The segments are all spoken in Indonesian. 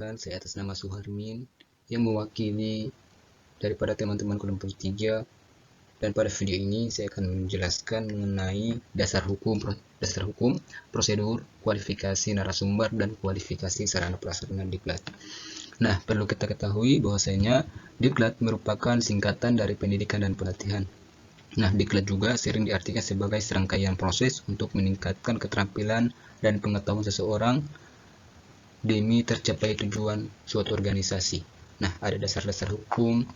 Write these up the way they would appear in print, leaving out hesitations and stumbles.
perkenalkan, saya atas nama Suharmin yang mewakili daripada teman-teman kelompok 3, dan pada video ini saya akan menjelaskan mengenai dasar hukum, prosedur, kualifikasi narasumber, dan kualifikasi sarana prasarana diklat. Nah, perlu kita ketahui bahwasanya diklat merupakan singkatan dari pendidikan dan pelatihan. Nah, diklat juga sering diartikan sebagai serangkaian proses untuk meningkatkan keterampilan dan pengetahuan seseorang demi tercapai tujuan suatu organisasi. Nah, ada dasar-dasar hukum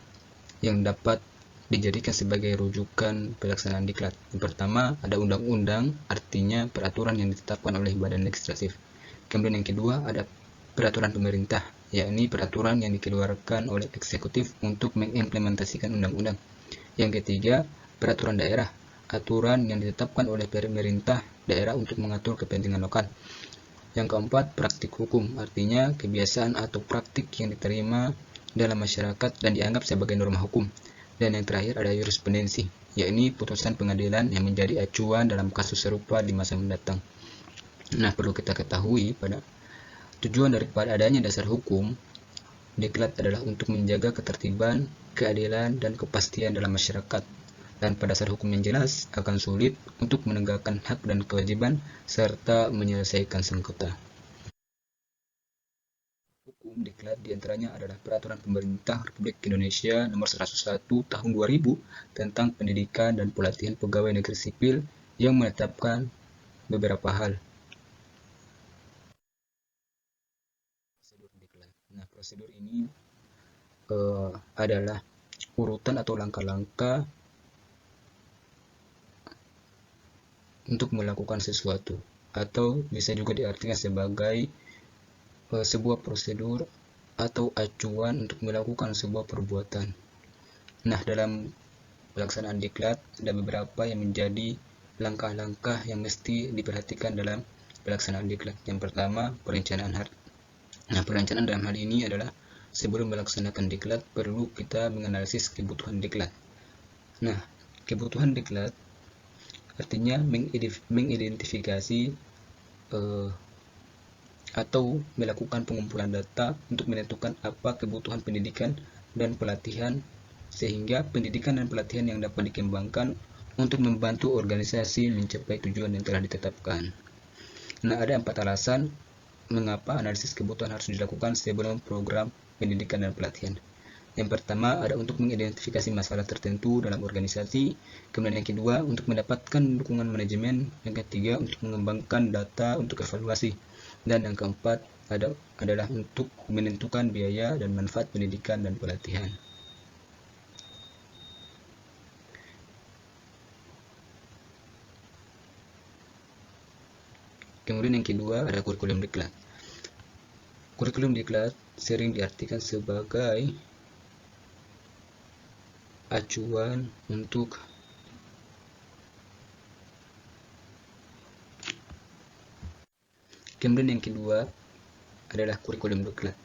yang dapat dijadikan sebagai rujukan pelaksanaan diklat. Yang pertama, ada undang-undang, artinya peraturan yang ditetapkan oleh badan legislatif. Kemudian yang kedua, ada peraturan pemerintah, yakni peraturan yang dikeluarkan oleh eksekutif untuk mengimplementasikan undang-undang. Yang ketiga, peraturan daerah, aturan yang ditetapkan oleh pemerintah daerah untuk mengatur kepentingan lokal. Yang keempat, praktik hukum, artinya kebiasaan atau praktik yang diterima dalam masyarakat dan dianggap sebagai norma hukum. Dan yang terakhir ada jurisprudensi, yakni putusan pengadilan yang menjadi acuan dalam kasus serupa di masa mendatang. Nah, perlu kita ketahui pada tujuan daripada adanya dasar hukum, diklat adalah untuk menjaga ketertiban, keadilan, dan kepastian dalam masyarakat. Tanpa dasar hukum yang jelas, akan sulit untuk menegakkan hak dan kewajiban serta menyelesaikan sengketa. Hukum diklat diantaranya adalah Peraturan Pemerintah Republik Indonesia Nomor 101 Tahun 2000 tentang pendidikan dan pelatihan pegawai negeri sipil yang menetapkan beberapa hal. Prosedur diklat. Nah, prosedur ini adalah urutan atau langkah-langkah untuk melakukan sesuatu, atau bisa juga diartikan sebagai sebuah prosedur atau acuan untuk melakukan sebuah perbuatan. Nah, dalam pelaksanaan diklat ada beberapa yang menjadi langkah-langkah yang mesti diperhatikan dalam pelaksanaan diklat. Yang pertama, perencanaan. Nah, perencanaan dalam hal ini adalah sebelum melaksanakan diklat perlu kita menganalisis kebutuhan diklat. Nah, kebutuhan diklat artinya mengidentifikasi atau melakukan pengumpulan data untuk menentukan apa kebutuhan pendidikan dan pelatihan, sehingga pendidikan dan pelatihan yang dapat dikembangkan untuk membantu organisasi mencapai tujuan yang telah ditetapkan. Nah, ada 4 alasan mengapa analisis kebutuhan harus dilakukan sebelum program pendidikan dan pelatihan. Yang pertama ada untuk mengidentifikasi masalah tertentu dalam organisasi. Kemudian yang kedua untuk mendapatkan dukungan manajemen. Yang ketiga untuk mengembangkan data untuk evaluasi. Dan yang keempat adalah untuk menentukan biaya dan manfaat pendidikan dan pelatihan. Kemudian yang kedua ada kurikulum diklat. Kurikulum diklat sering diartikan sebagai acuan untuk kemudian yang kedua adalah kurikulum diklat.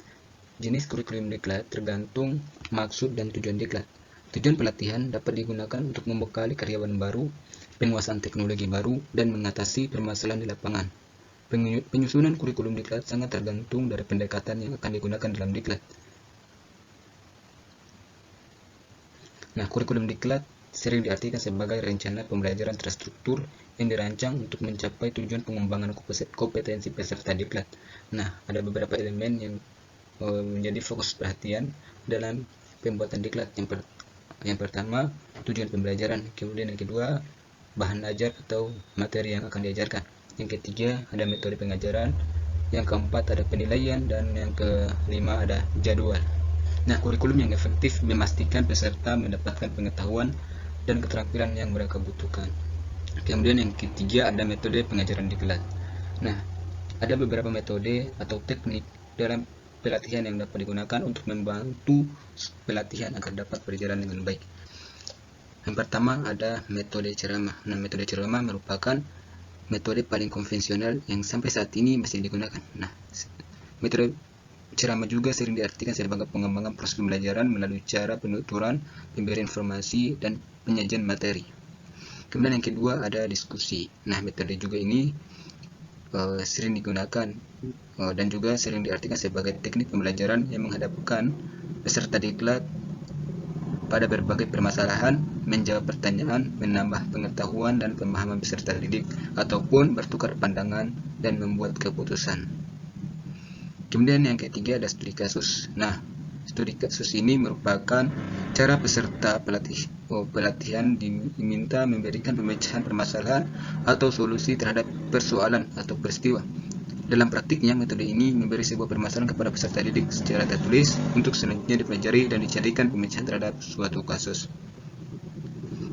Jenis kurikulum diklat tergantung maksud dan tujuan diklat. Tujuan pelatihan dapat digunakan untuk membekali karyawan baru, penguasaan teknologi baru, dan mengatasi permasalahan di lapangan. Penyusunan kurikulum diklat sangat tergantung dari pendekatan yang akan digunakan dalam diklat. Nah, kurikulum diklat sering diartikan sebagai rencana pembelajaran terstruktur yang dirancang untuk mencapai tujuan pengembangan kompetensi peserta diklat. Nah, ada beberapa elemen yang menjadi fokus perhatian dalam pembuatan diklat. Yang pertama, tujuan pembelajaran. Kemudian yang kedua, bahan ajar atau materi yang akan diajarkan. Yang ketiga, ada metode pengajaran. Yang keempat, ada penilaian. Dan yang kelima, ada jadwal. Nah, kurikulum yang efektif memastikan peserta mendapatkan pengetahuan dan keterampilan yang mereka butuhkan. Kemudian yang ketiga ada metode pengajaran diklat. Nah, ada beberapa metode atau teknik dalam pelatihan yang dapat digunakan untuk membantu pelatihan agar dapat berjalan dengan baik. Yang pertama ada metode ceramah. Nah, metode ceramah merupakan metode paling konvensional yang sampai saat ini masih digunakan. Nah, metode ceramah juga sering diartikan sebagai pengembangan proses pembelajaran melalui cara penuturan, pemberian informasi, dan penyajian materi. Kemudian yang kedua ada diskusi. Nah, metode juga ini sering digunakan dan juga sering diartikan sebagai teknik pembelajaran yang menghadapkan peserta diklat pada berbagai permasalahan, menjawab pertanyaan, menambah pengetahuan dan pemahaman peserta didik, ataupun bertukar pandangan dan membuat keputusan. Kemudian yang ketiga ada studi kasus. Nah, studi kasus ini merupakan cara peserta pelatihan diminta memberikan pemecahan permasalahan atau solusi terhadap persoalan atau peristiwa. Dalam praktiknya, metode ini memberi sebuah permasalahan kepada peserta didik secara tertulis untuk selanjutnya dipelajari dan dicarikan pemecahan terhadap suatu kasus.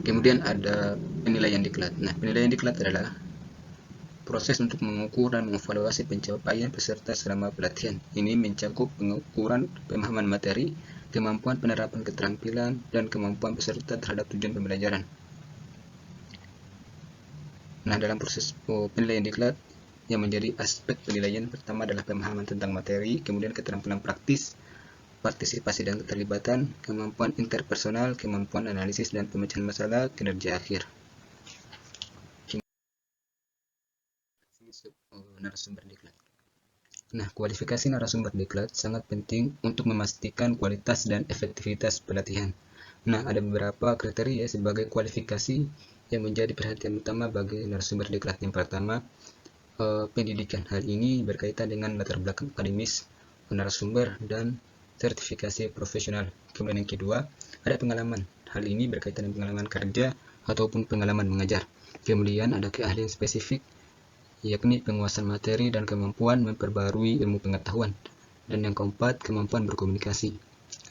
Kemudian ada penilaian diklat. Nah, penilaian diklat adalah proses untuk mengukur dan mengevaluasi pencapaian peserta selama pelatihan. Ini mencakup pengukuran pemahaman materi, kemampuan penerapan keterampilan, dan kemampuan peserta terhadap tujuan pembelajaran. Nah, dalam proses penilaian diklat, yang menjadi aspek penilaian pertama adalah pemahaman tentang materi, kemudian keterampilan praktis, partisipasi dan keterlibatan, kemampuan interpersonal, kemampuan analisis dan pemecahan masalah, kinerja akhir. Narasumber diklat. Nah, kualifikasi narasumber diklat sangat penting untuk memastikan kualitas dan efektivitas pelatihan. Nah, ada beberapa kriteria sebagai kualifikasi yang menjadi perhatian utama bagi narasumber diklat. Yang pertama, pendidikan. Hal ini berkaitan dengan latar belakang akademis narasumber dan sertifikasi profesional. Kemudian yang kedua, ada pengalaman. Hal ini berkaitan dengan pengalaman kerja ataupun pengalaman mengajar. Kemudian ada keahlian spesifik, yakni penguasaan materi dan kemampuan memperbarui ilmu pengetahuan. Dan yang keempat, kemampuan berkomunikasi.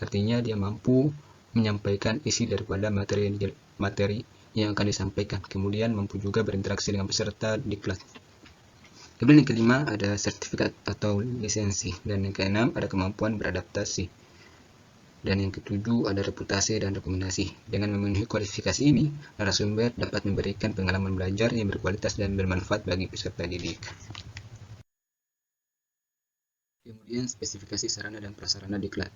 Artinya dia mampu menyampaikan isi daripada materi yang akan disampaikan. Kemudian mampu juga berinteraksi dengan peserta diklat. Kemudian yang kelima ada sertifikat atau lisensi, dan yang keenam ada kemampuan beradaptasi, dan yang ketujuh ada reputasi dan rekomendasi. Dengan memenuhi kualifikasi ini, narasumber dapat memberikan pengalaman belajar yang berkualitas dan bermanfaat bagi peserta didik. Kemudian spesifikasi sarana dan prasarana diklat.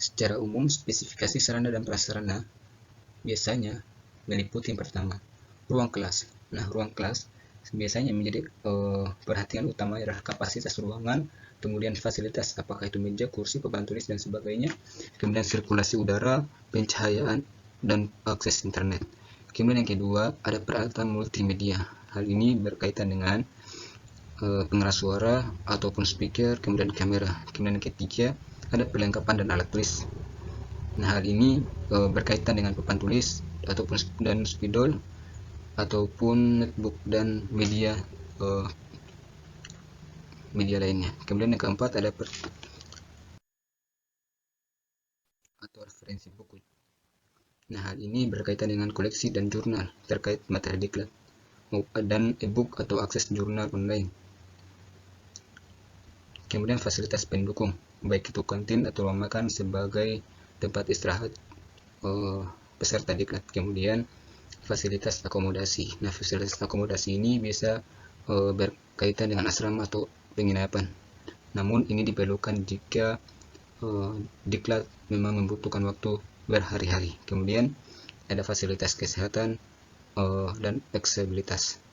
Secara umum, spesifikasi sarana dan prasarana biasanya meliputi yang pertama, ruang kelas. Nah, ruang kelas biasanya menjadi perhatian utama adalah kapasitas ruangan, kemudian fasilitas, apakah itu meja, kursi, papan tulis, dan sebagainya, kemudian sirkulasi udara, pencahayaan, dan akses internet. Kemudian yang kedua, ada peralatan multimedia. Hal ini berkaitan dengan pengeras suara ataupun speaker, kemudian kamera. Kemudian yang ketiga, ada perlengkapan dan alat tulis. Nah, hal ini berkaitan dengan papan tulis ataupun dan spidol ataupun netbook dan media lainnya. Kemudian yang keempat ada atau referensi buku. Nah, hal ini berkaitan dengan koleksi dan jurnal terkait materi diklat dan e-book atau akses jurnal online. Kemudian fasilitas pendukung, baik itu kantin atau ruang makan sebagai tempat istirahat peserta diklat. Kemudian fasilitas akomodasi. Nah, fasilitas akomodasi ini bisa berkaitan dengan asrama atau penginapan. Namun ini diperlukan jika diklat memang membutuhkan waktu berhari-hari. Kemudian ada fasilitas kesehatan dan aksesibilitas.